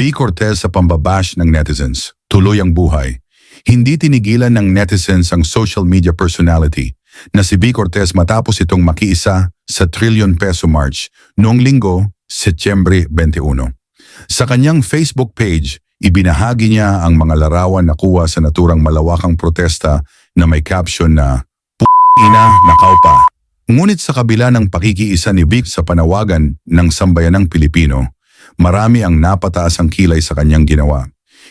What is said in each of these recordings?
V. Cortez sa pambabash ng netizens. Tuloy ang buhay. Hindi tinigilan ng netizens ang social media personality na si V. Cortez matapos itong makiisa sa trillion peso march noong linggo, Setyembre 21. Sa kanyang Facebook page, ibinahagi niya ang mga larawan na kuha sa naturang malawakang protesta na may caption na "Ina, nakaw pa." Ngunit sa kabila ng pakikiisa ni Vic sa panawagan ng sambayanang Pilipino, marami ang napataas ang kilay sa kanyang ginawa.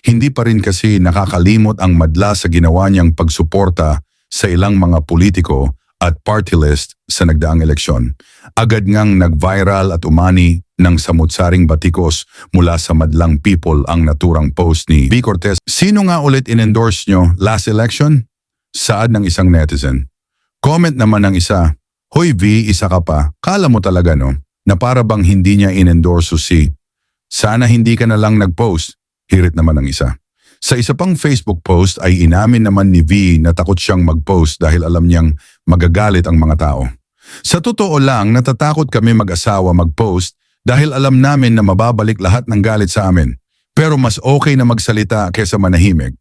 Hindi pa rin kasi nakakalimot ang madla sa ginawa niyang pagsuporta sa ilang mga politiko at party list sa nagdaang eleksyon. Agad ngang nag-viral at umani ng samut-saring batikos mula sa madlang people ang naturang post ni V. Cortez. Sino nga ulit in-endorse nyo last election? Saad ng isang netizen. Comment naman ng isa, "Hoy V, isa ka pa, kala mo talaga no, na para bang hindi niya in-endorse si. Sana hindi ka na lang nag-post." Hirit naman ng isa. Sa isa pang Facebook post ay inamin naman ni V na takot siyang mag-post dahil alam niyang magagalit ang mga tao. Sa totoo lang, natatakot kami mag-asawa mag-post dahil alam namin na mababalik lahat ng galit sa amin. Pero mas okay na magsalita kaysa manahimik.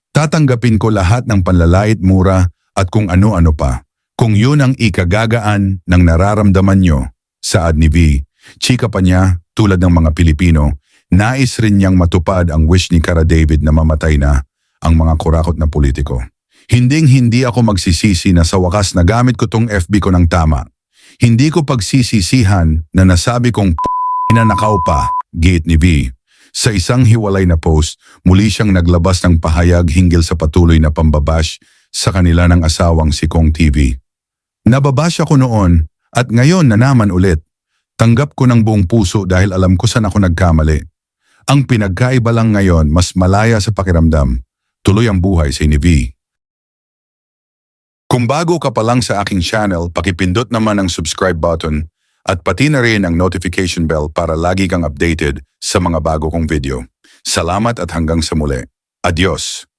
Tatanggapin ko lahat ng panlalait mura at kung ano-ano pa. Kung yun ang ikagagaan ng nararamdaman nyo, saad ni V. Chika pa niya, tulad ng mga Pilipino, nais rin niyang matupad ang wish ni Cara David na mamatay na ang mga kurakot na politiko. Hindi ako magsisisi na sa wakas nagamit ko tong FB ko ng tama. Hindi ko pagsisisihan na nasabi kong "Inanakaw pa," gate ni V. Sa isang hiwalay na post, muli siyang naglabas ng pahayag hinggil sa patuloy na pambabash sa kanila ng asawang si Kong TV. "Nababash ako noon at ngayon na naman ulit. Tanggap ko ng buong puso dahil alam ko saan ako nagkamali. Ang pinagkaiba lang ngayon mas malaya sa pakiramdam. Tuloy ang buhay sa ni V." Kung bago ka pa lang sa aking channel, pakipindot naman ang subscribe button at pati na rin ang notification bell para lagi kang updated sa mga bago kong video. Salamat at hanggang sa muli. Adios!